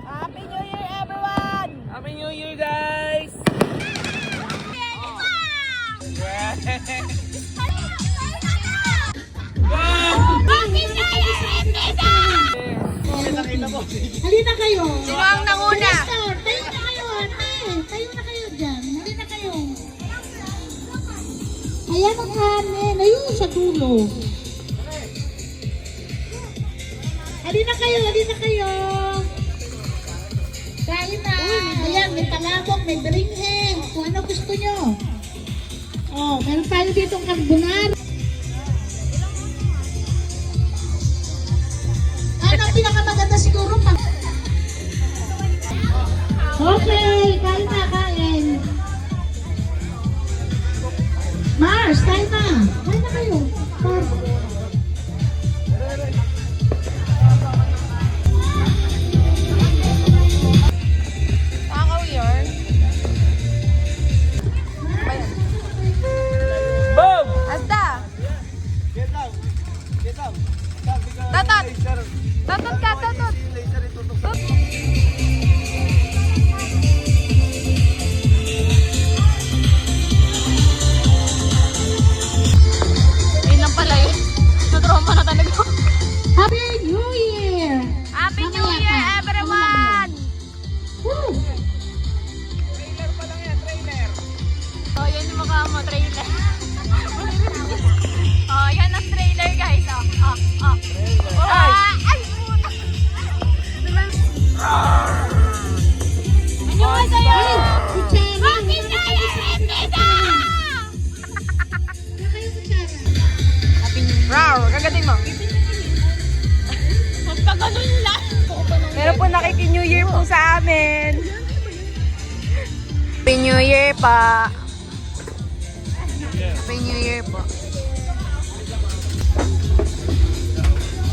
Happy New Year, everyone! Happy New Year, guys! Halina kayo. Sino ang nanguna? Tayo na kayo, ate. Tayo na kayo dyan. Halina kayo. Ayan ang kanin. Ayun sa dulo. Halina kayo, halina kayo. Kain na. Ayan, may talabok, may beringhe. Kung ano gusto nyo. Oh, meron tayo ditong carbonara. Ano ang pinakamaganda siguro pag... Okay, kain na, kain. Mars, kain na. Kain na kayo. Mars. Takaw yun. Boom! Asta! Tatot! Tatot ka, tatot! Yun lang pala yun. Natroma na talaga. Happy New Year! Happy New Year, everyone! Woo! Oh, yan yung mukha mo, trailer. Oh, yan ang trailer, guys. Oh. Oh, ay! Annyeonghaseyo! Happy New Year, Indonesia! Happy New Year. Rawr, kagatin mo. Magpaganon lang. Meron po nakiki-New Year po sa amin. Happy New Year pa. Happy New Year po.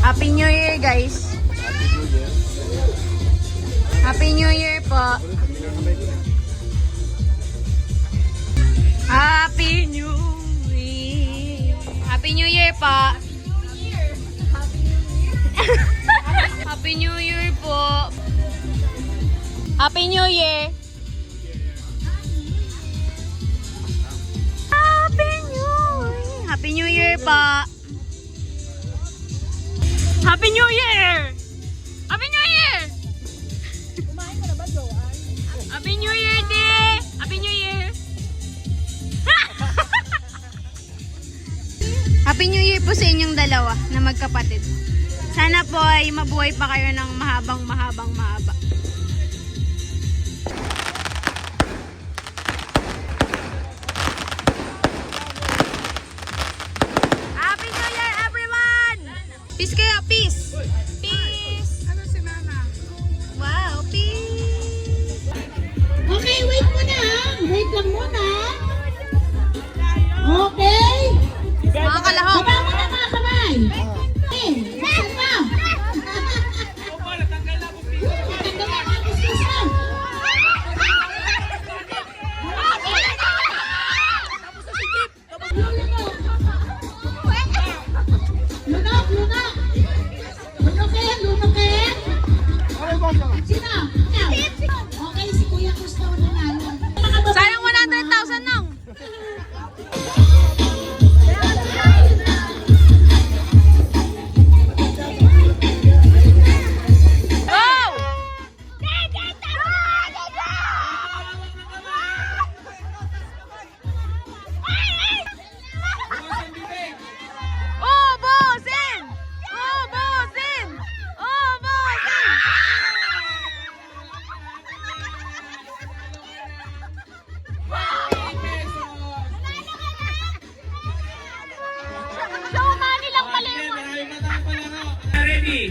Happy New Year, guys. Happy New Year po. Happy New Year. Happy New Year po. Happy New Year po. Happy New Year. Happy New Year. Happy New Year po. Happy New Year! Happy New Year! Kumain ka na ba, Joanne? Happy New Year, di! Happy New Year! Happy New Year po sa inyong dalawa na magkapatid. Sana po ay mabuhay pa kayo ng mahaba. Happy New Year, everyone! Peace kayo, peace! Peace! Ano si Mama? Wow, peace! Okay, wait muna. Wait lang muna. Okay? Mga kalahok! Baba mo na mga kamay. Okay, listen mo. Tanggal na mga kusisa. Lunok. Lunokin. Sino? Okay, si Kuya Gusto na nalo. Sayang 100,000 nang!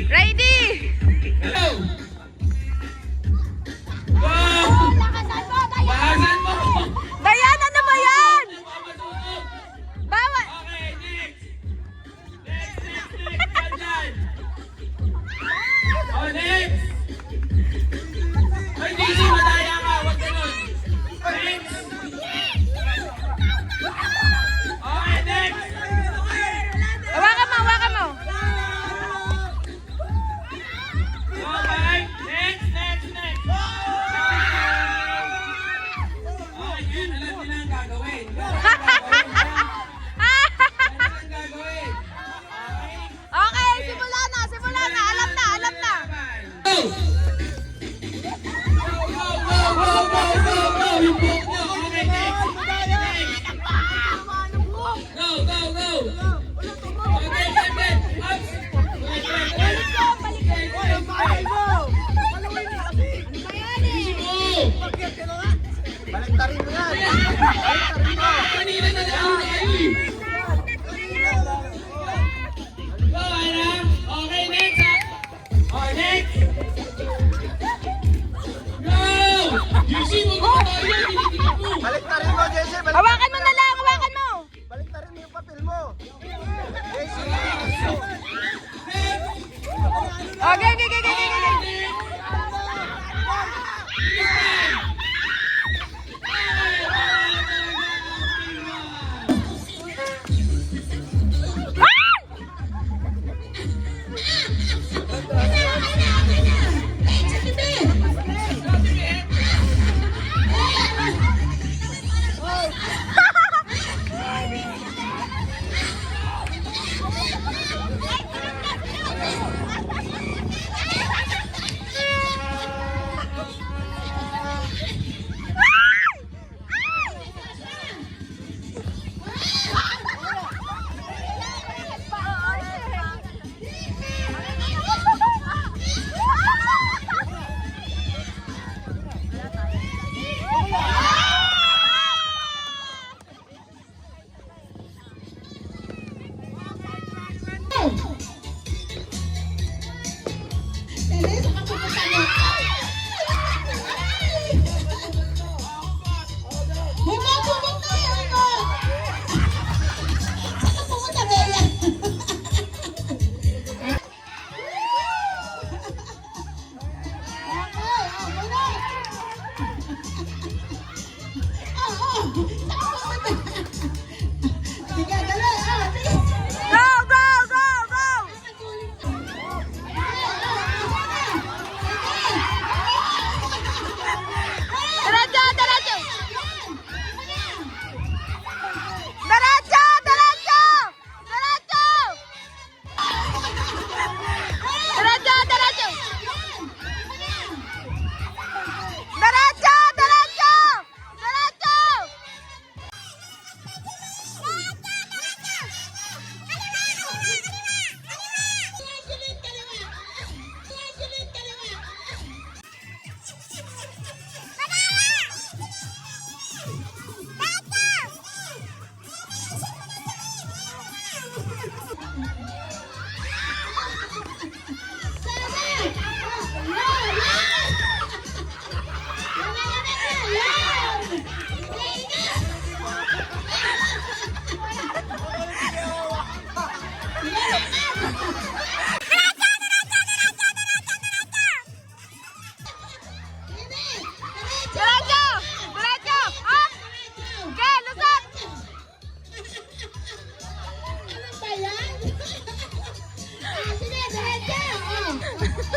Ready! Hello! Wow! Bahasan mo! Diana, ano ba yan? Bawal! Okay, next! Andyan! Oh, next! Ay, Daisy, madaya ka! Huwag ganun! Next! Okay, next! Hawakan mo! Okay, next! yung buhok nyo. Okay, next. Next. Go, go, go. Okay, okay. Up. Baliktarin mo yan. Baliktarin mo. Kanina na lang tayo eh. Go, Ana. Okay, next ha. Okay, next. Go! Yusi, huwag mo tayo yan. Tinitingnan mo. Baliktarin mo, Jesse. Hawakan mo na lang, hawakan mo. Baliktarin mo yung papel mo. Jesse. Okay, okay, okay, okay, okay. Go, go, go, go. Diretso, diretso. Diretso, diretso. Diretso. Diretso, diretso. Diretso, diretso. Diretso. Diretso! Diretso! Up! Okay, lusot! Ano ba yan? Sige, diretso.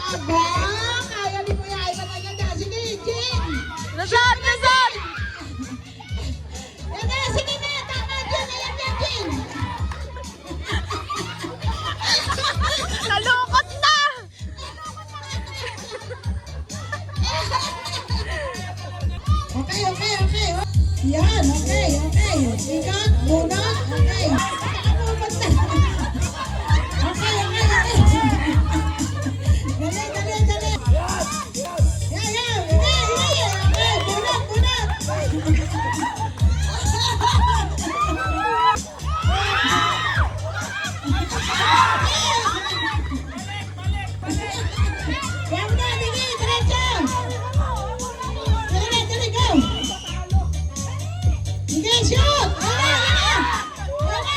Aba, kaya ni Kuya Ivan na ganda. Sige, Jing. Lusot! Lusot! Sige na, tama dyan. Ayan yan, Jing. Nalukot na! Okay, okay, okay. Yan, okay, okay. Ikat, bunot, okay. Okay, okay, okay. Dali, dali, dali. Yan, yan. Okay, bunot, bunot. Yan na, dali, diretso. Dali, dali, go. Sige, shoot! Wala, wala! Wala,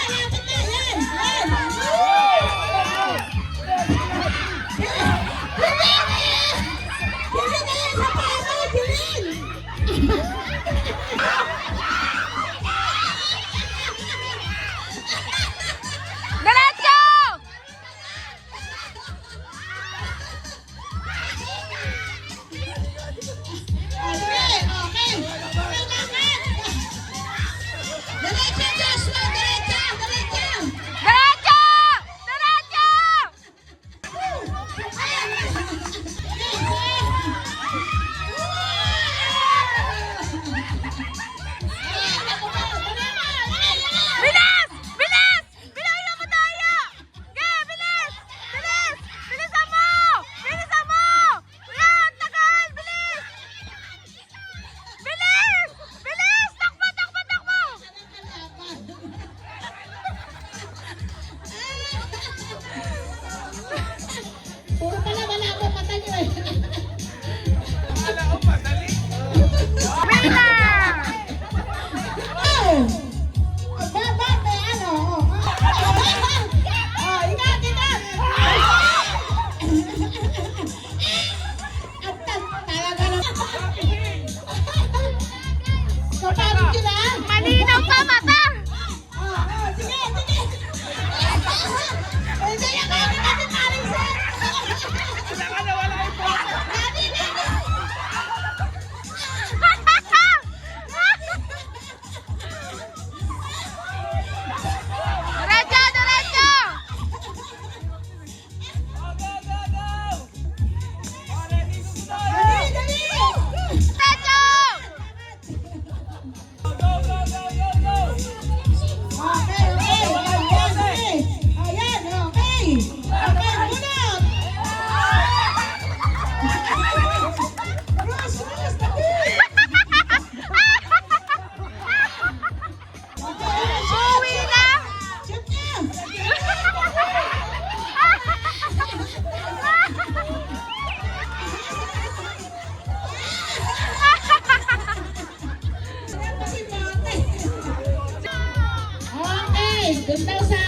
Doon daw sa...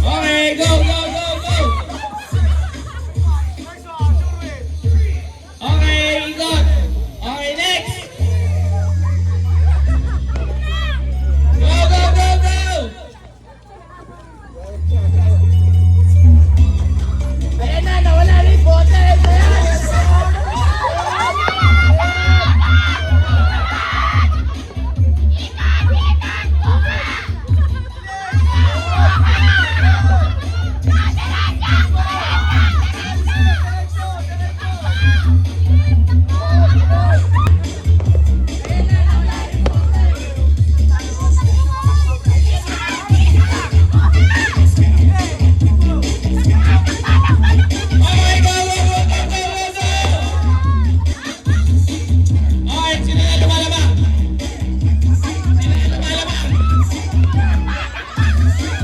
Okay, go, go, go, go! Okay, ikot! Okay, next! Go, go, go, go! Ayan na, nawala rin bote. Okay, go, go, go, go, go, go, go! Okay, sino na lumalabang? Sino na lumalabang?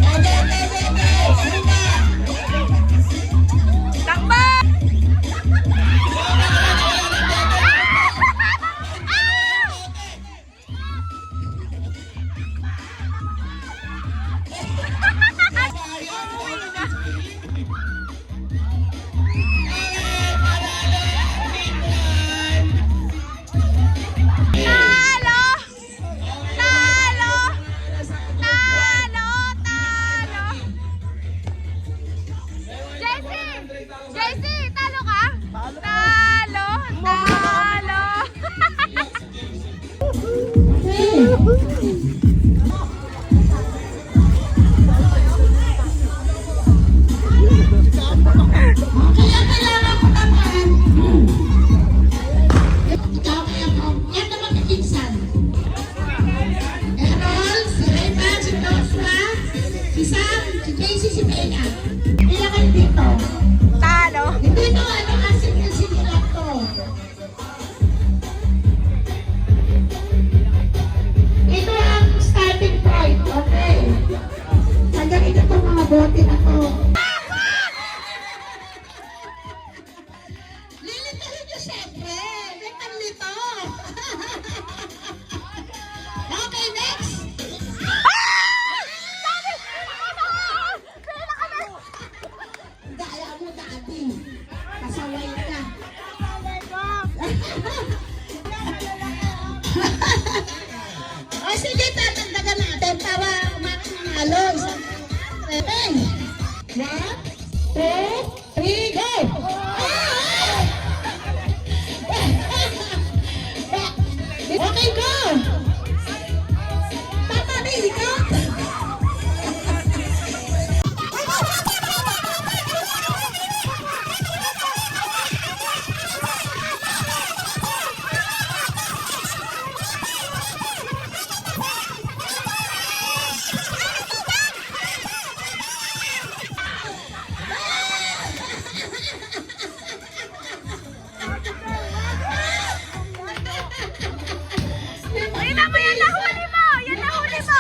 Oh, go, go, go, go! Ano ba? Takbo! Talo! Talo! Talo! Talo! Jessie! Jessie, talo ka? Talo! Talo! Kaya kailangan ko naman. Ikaw kaya ko. Yan naman kakinsan. Errol, si Rayman, si Joshua, si Sam, si Casey, si Bea. Kaya kayo dito. Talo! Hindi to ano kasi nila to. Ito ang starting point. Okay. Hanggang ito itong mga bote na to. Lilitahin nyo siyempre. May panlito. Okay, next. Daya mo dati. Pasaway ka. O sige, tatagdagan natin para umakanalo. Isang 1, 2, 3, go! Okay, go! Tama na, ikot! Ina mo yan, nahuli mo! Yan nahuli mo!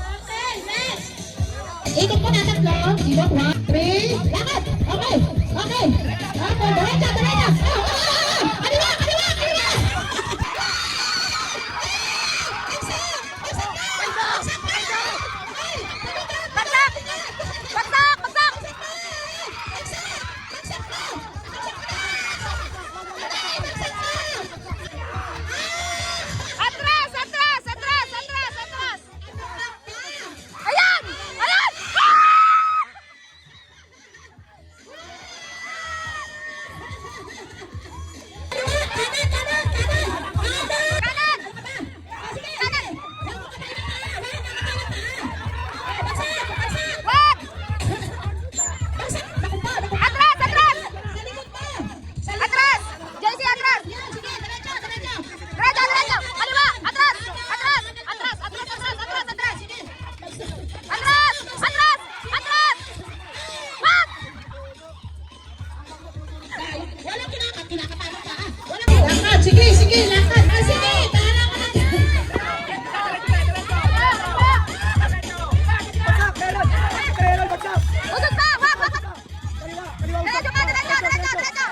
Okay, next! Ikot po na tatlo. Ikot, 1, 3, lakad! Okay, okay. Okay, diretso, diretso. Kaliwa, kaliwa, kaliwa! Bagsak! Bagsak! Bagsak! Atras! Atras! Atras! Atras! Atras! Ayan! Ayan! Kanan! Kanan! Wag! Atras! Atras! Atras! JC, atras! Diretso! Diretso! Kaliwa! Atras! Atras! Atras! Atras! Atras! Atras! Atras! Atras! Atras! Atras! Wag! Walang kinakatama ka. Lakad, sige, sige, lakad. Sige, tara ka na. Usog pa! Wag! Wag! Diretso ka! Diretso! Diretso! Diretso!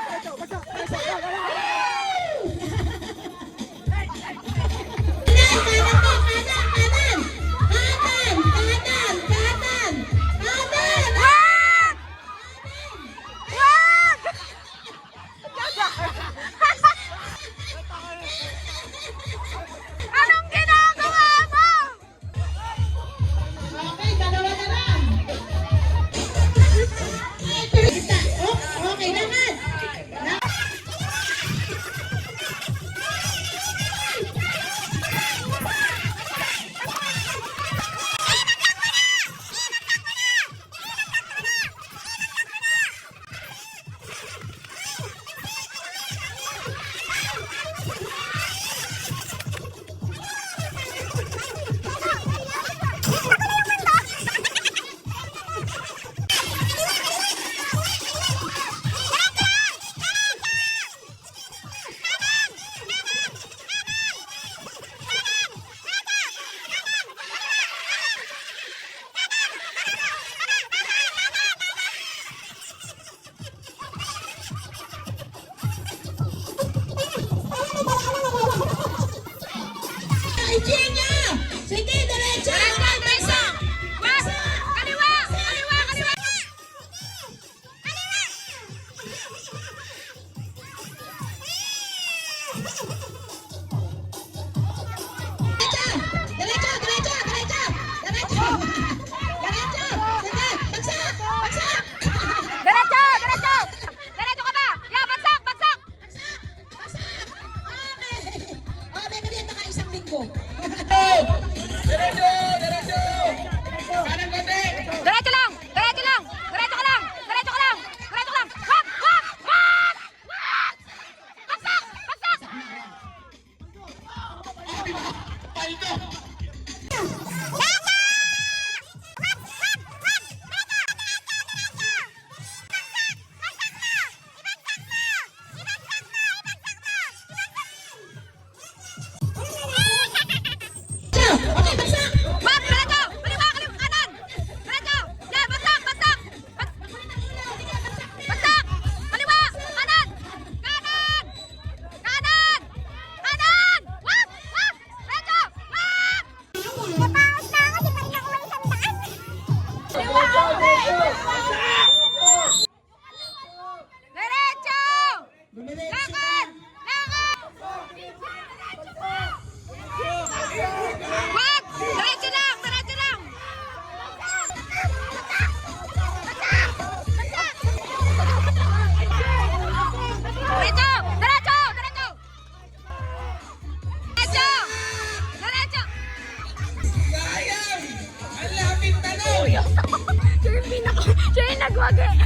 nagwagi.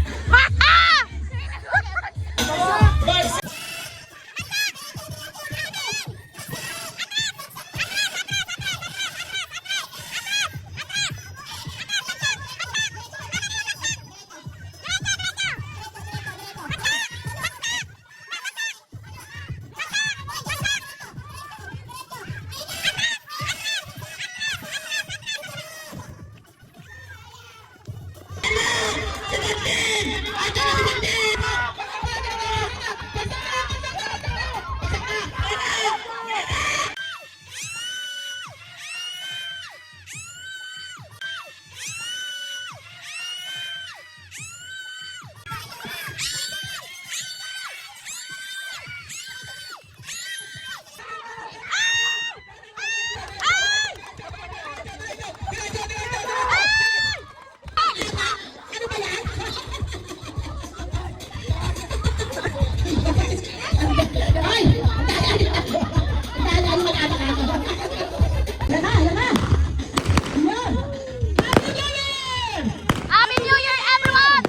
Happy New Year, everyone!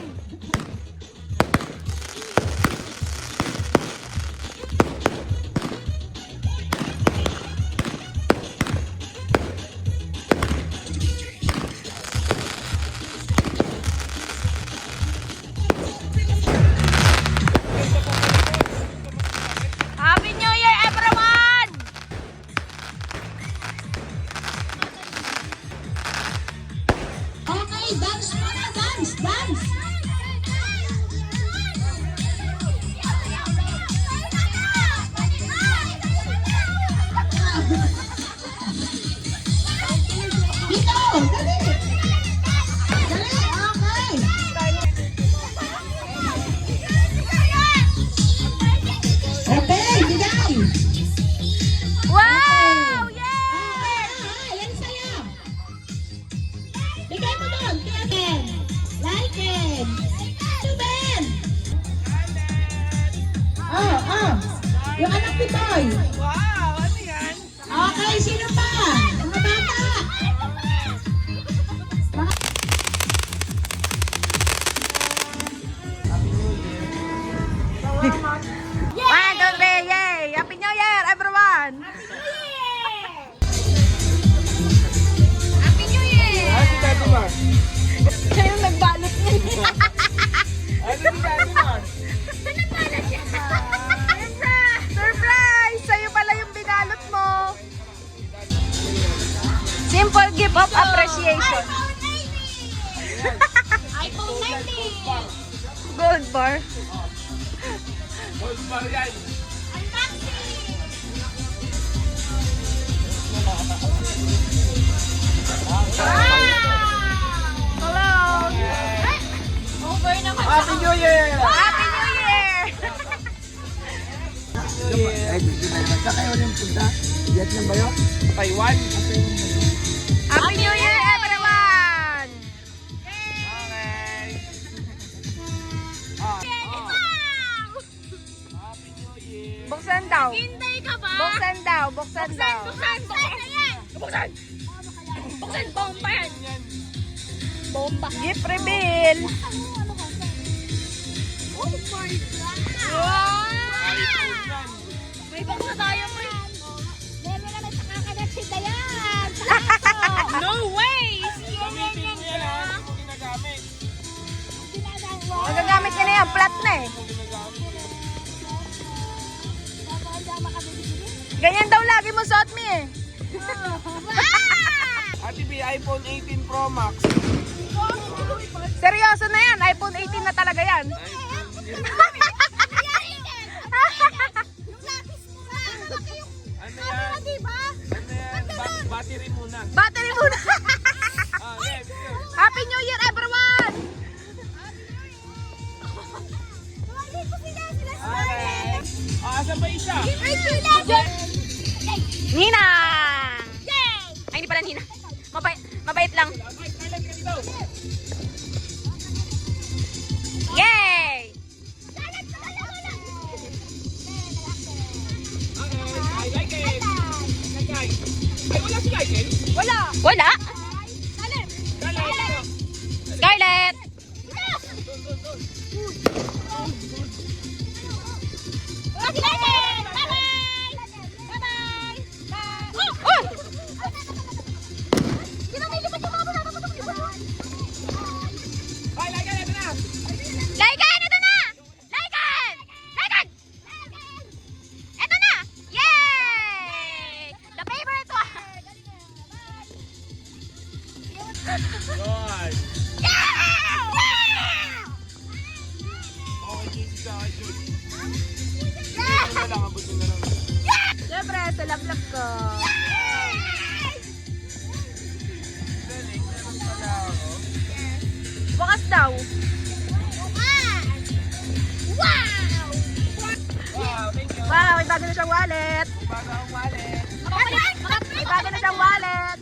Happy New Year, everyone! Okay, dance muna, dance, dance. Dito, dali. Dali, okay. Okay, bigay. Wow! Yay! Yan sa'yo. Bigay mo doon. Ben. Like it. To Ben. Oh. Yung anak ni Toy. Wow, ano yan? Okay, sino pa? Mga bata. One, two, three, yay! Happy New Year, everyone! Happy New Year! Ah, si Daddy Mar. Kayo nagbalot niya. Ano si Daddy Mar? Nagbalot siya. Surprise! Sa'yo pala yung binalot mo. Simple gift of appreciation. iPhone 90. Gold bar. Gold bar yan. Hello! Over naman. Happy New Year! Happy New Year! Ay, hindi na naman. Saan kayo rin punta? Vietnam ba yun? Taiwan. Happy New Year, everyone! Okay. Happy New Year. Buksan daw. Hintay ka ba? Buksan daw. Buksan daw. Buksan yan! Buksan! Buksan! Bomba yan! Bomba! Gift reveal. Oh my God! Wow! May box na tayo mo eh! Meron na nagkakalat si Dayan! No way! Gamitin mo yan ha. Hindi mo ginagamit. Magagamit niya na yan. Flat na eh. Ganyan daw lagi mo suot mo eh. Ate B, iPhone 18 Pro Max. Seryoso na yan. iPhone 18 na talaga yan. Ano yan? Ano yan? Battery muna. Battery muna. Ah, yeah, sige. Happy New Year, everyone! Okay. Ah, asan ba isa? Nina! Ay, hindi pala Nina. Mabait lang. Yay! I like it. Ay, wala si Michael? Wala. Dali. Scarlett! Happy birthday! Bye-bye! Bye-bye! Bye! Oh! Oh! Di ba may lipat yung mga bata? Ay, lagyan, ito na! Laikan! Ito na! Laikan! Laikan! Ito na! Yay! The favorite one! Yun! Yeah! Okay, Casey ka, Jun. Yeah! Ano lang, abutin na lang. Siyempre, sa lablab ko. Galing, meron pala ako. Bukas daw. Wow! Wow, thank you. Wow, may bago na siyang wallet. Bago ang wallet. May bago na siyang wallet.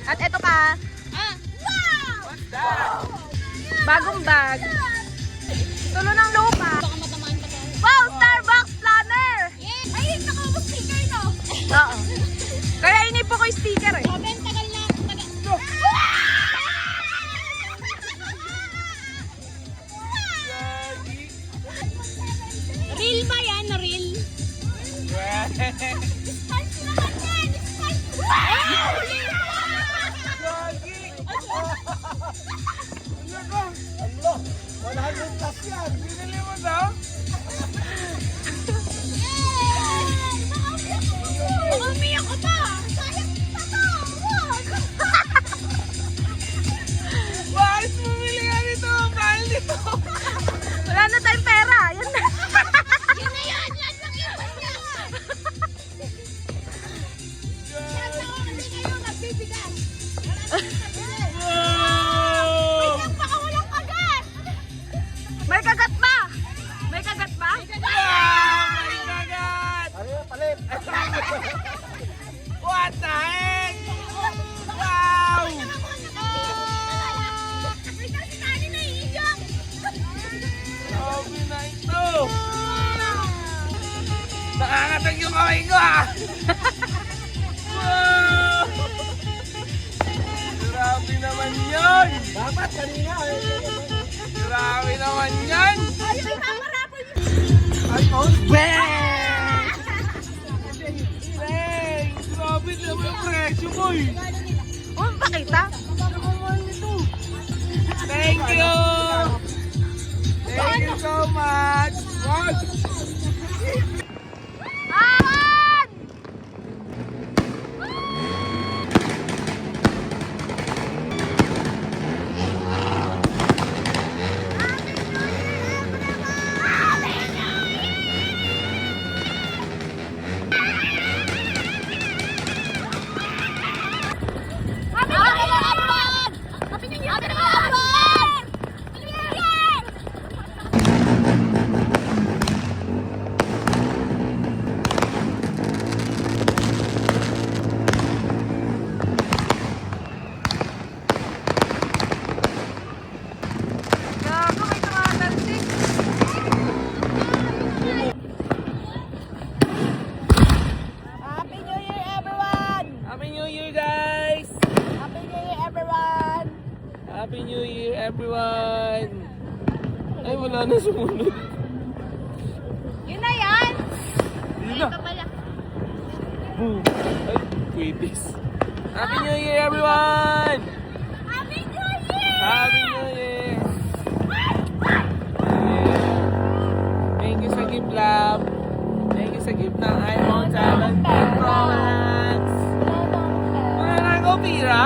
At eto pa, Wow! What's that? bagong bag. Tulo ng lupa. Wow, Starbucks planner. Ay, nakaubos sticker, no? Oo. Kaya inip ko yung sticker eh. Ben, tagal na. Gagi. Real ba yan? Real? Spice naman yan! Spice! Wow! Gagi. Ano? 100 plus yan. Binili mo daw? Baka umiyak ko pa! Sayang pa to! Wag! Bakit bumili ka nito? Mahal nito. Wala na tayong pera. Yan na. Yun na yun! Yan lang yung niya! Yan lang ako kasi kayo nagbibigas! Wow! Baka walang kagat! May kagat ba? May kagat ba? Wow! May kagat! What the heck? Wow! May kasi tali na iiyak! Grabe na ito! Nakakatag yung kamay ko ah! Wow! Grabe naman yun! Dapat kanina eh. Grabe naman yan! Ay, may paparapol mo! Ay, oh! Bang! Bang! Grabe naman yung presyo mo eh! Oh, pakita. Thank you! Thank you so much! Wow! Awan! Happy New Year, everyone! Happy New Year, everyone! Happy New Year! Gago, may tumatalsik. Happy New Year, everyone! Happy New Year, guys! Happy New Year, everyone! Happy New Year, everyone! Ay, wala na sumunod. Yun na yan! Yun na. pala. Boom! Ay, kwitis. Happy New Year, everyone! Happy New Year! Happy New Year! Thank you sa gift, love. Thank you sa gift ng iPhone 17 Pro Max. Wala na ako, Pira.